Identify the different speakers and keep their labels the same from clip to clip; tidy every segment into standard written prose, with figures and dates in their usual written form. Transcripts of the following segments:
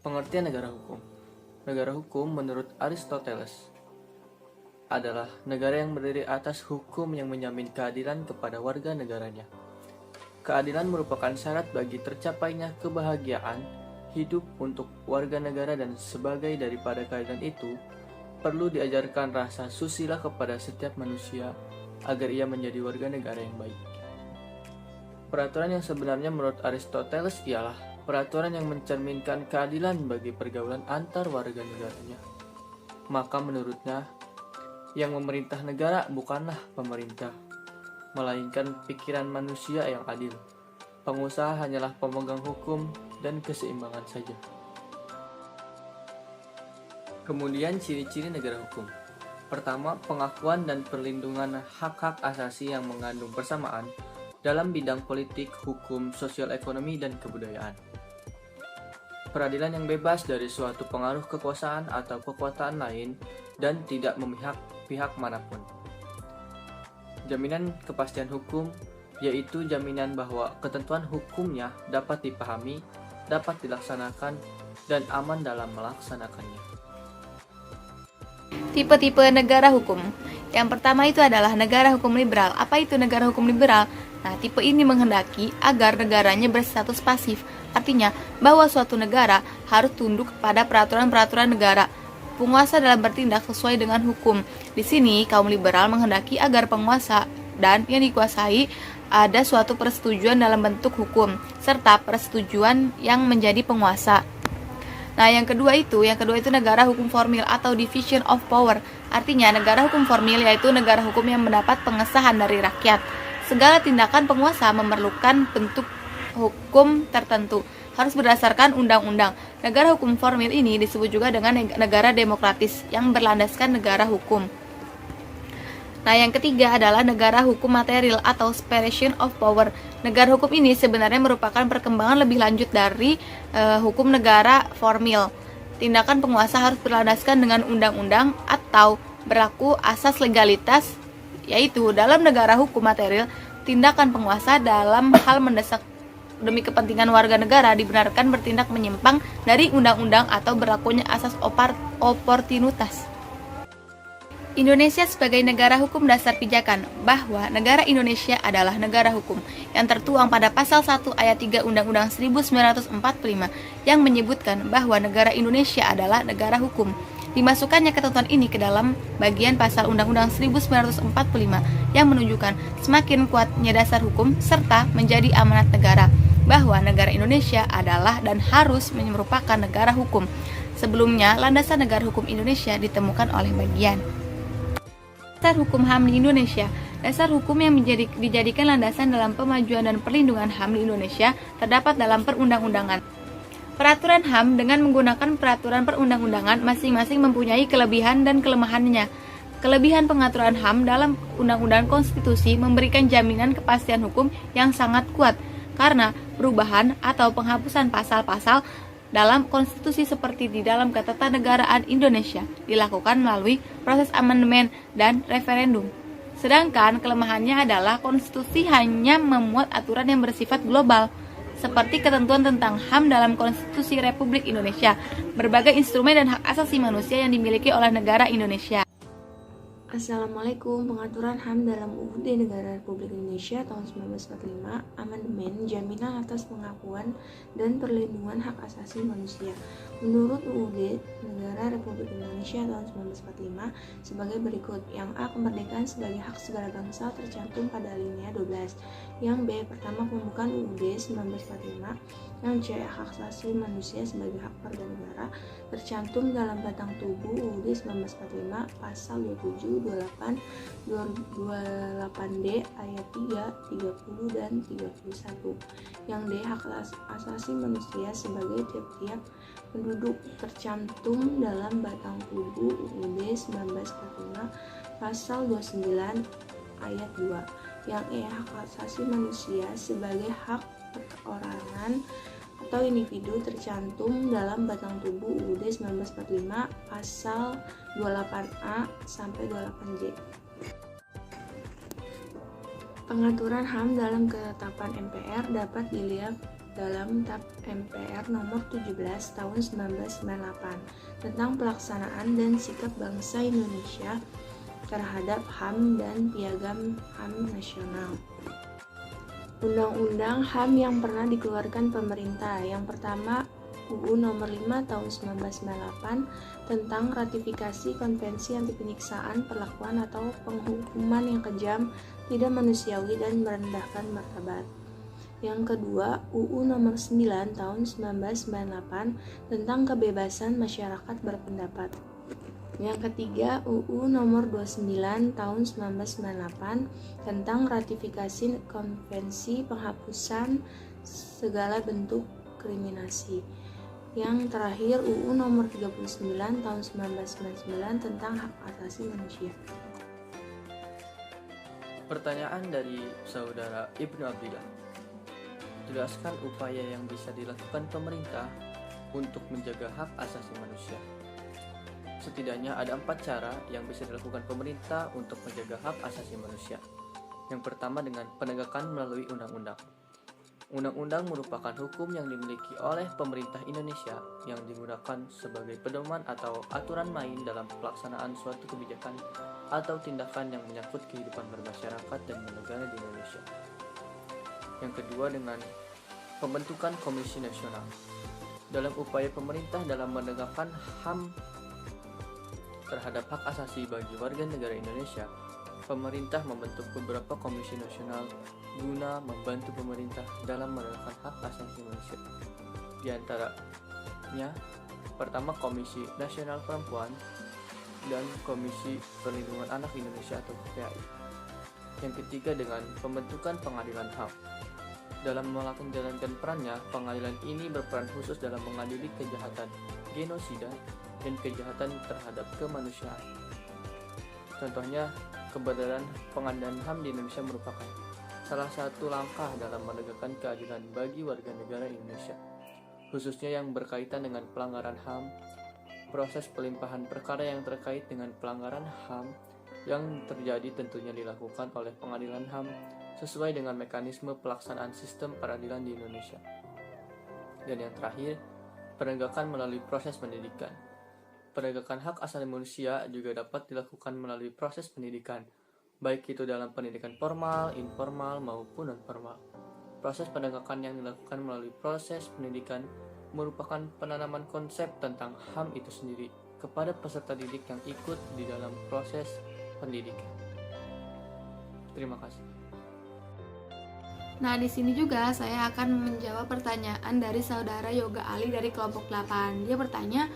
Speaker 1: Pengertian negara hukum. Negara hukum menurut Aristoteles adalah negara yang berdiri atas hukum yang menjamin keadilan kepada warga negaranya. Keadilan merupakan syarat bagi tercapainya kebahagiaan hidup untuk warga negara, dan sebagai daripada keadilan itu, perlu diajarkan rasa susila kepada setiap manusia agar ia menjadi warga negara yang baik. Peraturan yang sebenarnya menurut Aristoteles ialah peraturan yang mencerminkan keadilan bagi pergaulan antar warga negaranya. Maka menurutnya, yang memerintah negara bukanlah pemerintah, melainkan pikiran manusia yang adil. Pengusaha hanyalah pemegang hukum dan keseimbangan saja. Kemudian ciri-ciri negara hukum. Pertama, pengakuan dan perlindungan hak-hak asasi yang mengandung persamaan dalam bidang politik, hukum, sosial ekonomi, dan kebudayaan. Peradilan yang bebas dari suatu pengaruh kekuasaan atau kekuatan lain dan tidak memihak pihak manapun. Jaminan kepastian hukum, yaitu jaminan bahwa ketentuan hukumnya dapat dipahami, dapat dilaksanakan, dan aman dalam melaksanakannya.
Speaker 2: Tipe-tipe negara hukum. Yang pertama itu adalah negara hukum liberal. Apa itu negara hukum liberal? Nah, tipe ini menghendaki agar negaranya berstatus pasif. Artinya, bahwa suatu negara harus tunduk kepada peraturan-peraturan negara. Penguasa dalam bertindak sesuai dengan hukum. Di sini, kaum liberal menghendaki agar penguasa dan yang dikuasai ada suatu persetujuan dalam bentuk hukum, serta persetujuan yang menjadi penguasa. Nah, yang kedua itu negara hukum formil atau division of power. Artinya, negara hukum formil yaitu negara hukum yang mendapat pengesahan dari rakyat. Segala tindakan penguasa memerlukan bentuk hukum tertentu, harus berdasarkan undang-undang. Negara hukum formil ini disebut juga dengan negara demokratis yang berlandaskan negara hukum. Nah, yang ketiga adalah negara hukum material atau separation of power. Negara hukum ini sebenarnya merupakan perkembangan lebih lanjut dari hukum negara formil. Tindakan penguasa harus berlandaskan dengan undang-undang atau berlaku asas legalitas, yaitu dalam negara hukum material, tindakan penguasa dalam hal mendesak demi kepentingan warga negara dibenarkan bertindak menyimpang dari undang-undang atau berlakunya asas oportunitas. Indonesia sebagai negara hukum dasar pijakan bahwa negara Indonesia adalah negara hukum yang tertuang pada pasal 1 ayat 3 Undang-Undang 1945 yang menyebutkan bahwa negara Indonesia adalah negara hukum. Dimasukkannya ketentuan ini ke dalam bagian pasal Undang-Undang 1945 yang menunjukkan semakin kuatnya dasar hukum serta menjadi amanat negara bahwa negara Indonesia adalah dan harus merupakan negara hukum. Sebelumnya, landasan negara hukum Indonesia ditemukan oleh bagian Dasar Hukum HAM di Indonesia. Dasar hukum yang dijadikan landasan dalam pemajuan dan perlindungan HAM di Indonesia terdapat dalam perundang-undangan. Peraturan HAM dengan menggunakan peraturan perundang-undangan masing-masing mempunyai kelebihan dan kelemahannya. Kelebihan pengaturan HAM dalam Undang-Undang Konstitusi memberikan jaminan kepastian hukum yang sangat kuat karena perubahan atau penghapusan pasal-pasal dalam konstitusi seperti di dalam Ketatanegaraan Indonesia dilakukan melalui proses amandemen dan referendum. Sedangkan kelemahannya adalah konstitusi hanya memuat aturan yang bersifat global, seperti ketentuan tentang HAM dalam Konstitusi Republik Indonesia, berbagai instrumen dan hak asasi manusia yang dimiliki oleh negara Indonesia.
Speaker 3: Assalamualaikum. Pengaturan HAM dalam UUD Negara Republik Indonesia tahun 1945, amandemen, jaminan atas pengakuan dan perlindungan hak asasi manusia. Menurut UUD Negara Republik Indonesia tahun 1945 sebagai berikut. Yang A. Kemerdekaan sebagai hak segala bangsa tercantum pada alinea 12. Yang B. Pertama, pembukaan UUD 1945. Yang C. Hak asasi manusia sebagai hak warga negara tercantum dalam batang tubuh UUD 1945 pasal 27, 28, 28D ayat 3, 30 dan 31. Yang D. Hak asasi manusia sebagai tiap-tiap penduduk tercantum dalam batang tubuh UUD 1945 pasal 29 ayat 2. Yang E. Hak asasi manusia sebagai hak perorangan atau individu tercantum dalam batang tubuh UUD 1945 pasal 28A sampai 28J. Pengaturan HAM dalam ketetapan MPR dapat dilihat dalam TAP MPR nomor 17 tahun 1998 tentang pelaksanaan dan sikap bangsa Indonesia terhadap HAM dan Piagam HAM nasional. Undang-undang HAM yang pernah dikeluarkan pemerintah. Yang pertama, UU nomor 5 tahun 1998 tentang ratifikasi konvensi anti penyiksaan, perlakuan atau penghukuman yang kejam, tidak manusiawi dan merendahkan martabat. Yang kedua, UU nomor 9 tahun 1998 tentang kebebasan masyarakat berpendapat. Yang ketiga, UU nomor 29 tahun 1998 tentang ratifikasi konvensi penghapusan segala bentuk kriminasi. Yang terakhir, UU nomor 39 tahun 1999 tentang hak asasi manusia.
Speaker 1: Pertanyaan dari saudara Ibnu Abdillah. Jelaskan upaya yang bisa dilakukan pemerintah untuk menjaga hak asasi manusia. Setidaknya ada 4 cara yang bisa dilakukan pemerintah untuk menjaga hak asasi manusia. Yang pertama dengan penegakan melalui undang-undang. Undang-undang merupakan hukum yang dimiliki oleh pemerintah Indonesia yang digunakan sebagai pedoman atau aturan main dalam pelaksanaan suatu kebijakan atau tindakan yang menyangkut kehidupan bermasyarakat dan bernegara di Indonesia. Yang kedua dengan pembentukan Komisi Nasional. Dalam upaya pemerintah dalam menegakkan HAM terhadap hak asasi bagi warga negara Indonesia, pemerintah membentuk beberapa komisi nasional guna membantu pemerintah dalam menegakkan hak asasi manusia. Di antaranya, pertama Komisi Nasional Perempuan dan Komisi Perlindungan Anak Indonesia atau KPAI. Yang ketiga dengan pembentukan Pengadilan HAM. Dalam menjalankan perannya, pengadilan ini berperan khusus dalam mengadili kejahatan genosida dan kejahatan terhadap kemanusiaan. Contohnya, keberadaan pengadilan HAM di Indonesia merupakan salah satu langkah dalam menegakkan keadilan bagi warga negara Indonesia, khususnya yang berkaitan dengan pelanggaran HAM, proses pelimpahan perkara yang terkait dengan pelanggaran HAM yang terjadi tentunya dilakukan oleh pengadilan HAM sesuai dengan mekanisme pelaksanaan sistem peradilan di Indonesia. Dan yang terakhir, penegakan melalui proses pendidikan. Penegakan hak asasi manusia juga dapat dilakukan melalui proses pendidikan, baik itu dalam pendidikan formal, informal, maupun non-formal. Proses penegakan yang dilakukan melalui proses pendidikan merupakan penanaman konsep tentang HAM itu sendiri kepada peserta didik yang ikut di dalam proses pendidikan. Terima kasih.
Speaker 2: Nah, di sini juga saya akan menjawab pertanyaan dari saudara Yoga Ali dari kelompok 8. Dia bertanya,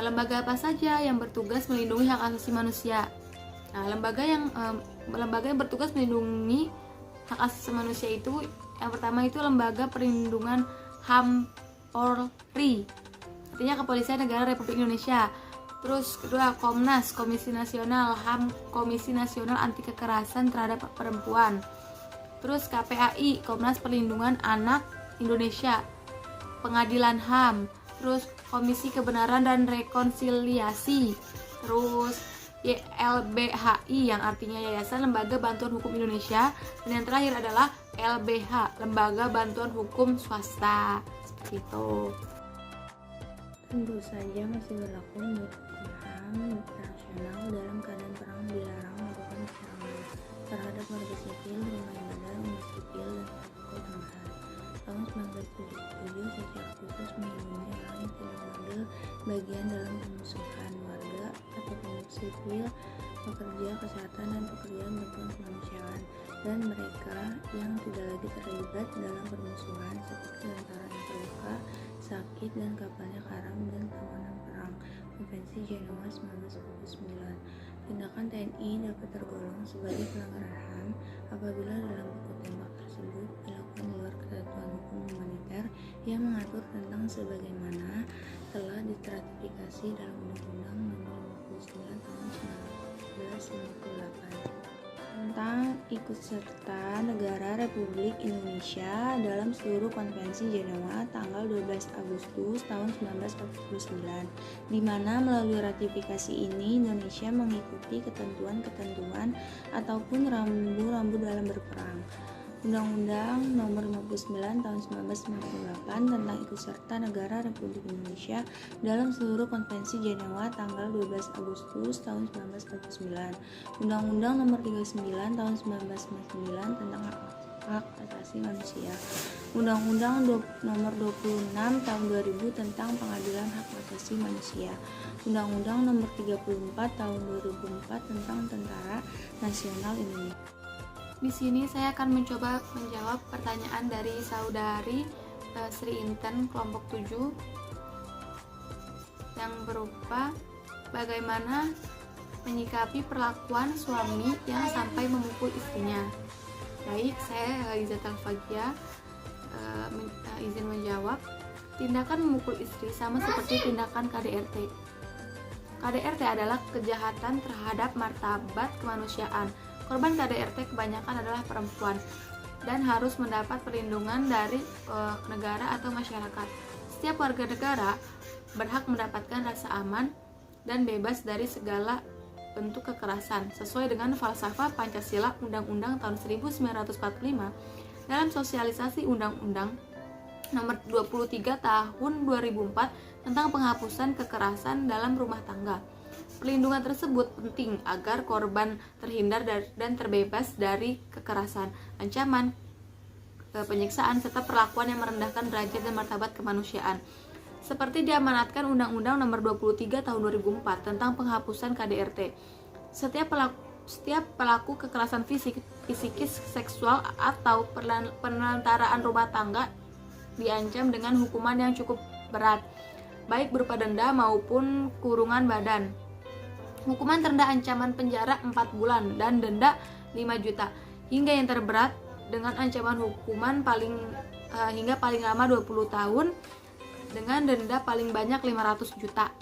Speaker 2: lembaga apa saja yang bertugas melindungi hak asasi manusia? Nah, lembaga yang bertugas melindungi hak asasi manusia itu yang pertama itu Lembaga Perlindungan HAM Polri, artinya Kepolisian Negara Republik Indonesia. Terus kedua, Komnas, Komisi Nasional HAM, Komisi Nasional Anti Kekerasan Terhadap Perempuan. Terus KPAI, Komnas Perlindungan Anak Indonesia. Pengadilan HAM. Terus Komisi Kebenaran dan Rekonsiliasi. Terus YLBHI yang artinya Yayasan Lembaga Bantuan Hukum Indonesia. Dan yang terakhir adalah LBH, Lembaga Bantuan Hukum Swasta. Seperti itu.
Speaker 3: Tentu saja masih berlaku menurut HAM internasional dalam keadaan perang dilarang melakukan serangan terhadap warga sipil, rumah ibadah, umat sipil, dan protokol tambahan. Tahun 1977 secara khusus melindungi orang yang tidak mengambil bagian dalam pemusuhan warga atau umat sipil, pekerja kesehatan dan pekerjaan bantuan kemanusiaan, dan mereka yang tidak lagi terlibat dalam permusuhan seperti tentara yang terluka, sakit, dan kapalnya karam dan tawanan perang. Konvensi Jenewa 1949. Tindakan TNI dapat tergolong sebagai pelanggaran HAM apabila dalam baku tembak tersebut dilakukan di luar ketentuan hukum humaniter yang mengatur tentang sebagaimana telah diratifikasi dalam Undang-Undang Nomor 59 Tahun 1958 tentang ikut serta negara Republik Indonesia dalam seluruh konvensi Jenewa tanggal 12 Agustus tahun 1949, di mana melalui ratifikasi ini Indonesia mengikuti ketentuan-ketentuan ataupun rambu-rambu dalam berperang. Undang-Undang Nomor 59 Tahun 1998 tentang ikut serta negara Republik Indonesia dalam seluruh Konvensi Jenewa tanggal 12 Agustus tahun 1949. Undang-Undang Nomor 39 Tahun 1999 tentang hak asasi manusia. Undang-Undang Nomor 26 Tahun 2000 tentang Pengadilan Hak Asasi Manusia. Undang-Undang Nomor 34 Tahun 2004 tentang Tentara Nasional Indonesia.
Speaker 2: Di sini saya akan mencoba menjawab pertanyaan dari saudari Sri Inten kelompok 7 yang berupa bagaimana menyikapi perlakuan suami yang sampai memukul istrinya. Baik, saya Izzat Al-Fagia izin menjawab. Tindakan memukul istri sama seperti tindakan KDRT. KDRT adalah kejahatan terhadap martabat kemanusiaan. Korban KDRT kebanyakan adalah perempuan dan harus mendapat perlindungan dari negara atau masyarakat. Setiap warga negara berhak mendapatkan rasa aman dan bebas dari segala bentuk kekerasan sesuai dengan falsafah Pancasila Undang-Undang tahun 1945 dalam sosialisasi Undang-Undang Nomor 23 Tahun 2004 tentang penghapusan kekerasan dalam rumah tangga. Perlindungan tersebut penting agar korban terhindar dan terbebas dari kekerasan, ancaman, penyiksaan, serta perlakuan yang merendahkan derajat dan martabat kemanusiaan. Seperti diamanatkan Undang-Undang Nomor 23 Tahun 2004 tentang penghapusan KDRT. Setiap pelaku kekerasan fisik, psikis, seksual, atau penelantaraan rumah tangga diancam dengan hukuman yang cukup berat, baik berupa denda maupun kurungan badan. Hukuman terendah ancaman penjara 4 bulan dan denda 5 juta, hingga yang terberat dengan ancaman hukuman hingga paling lama 20 tahun dengan denda paling banyak 500 juta.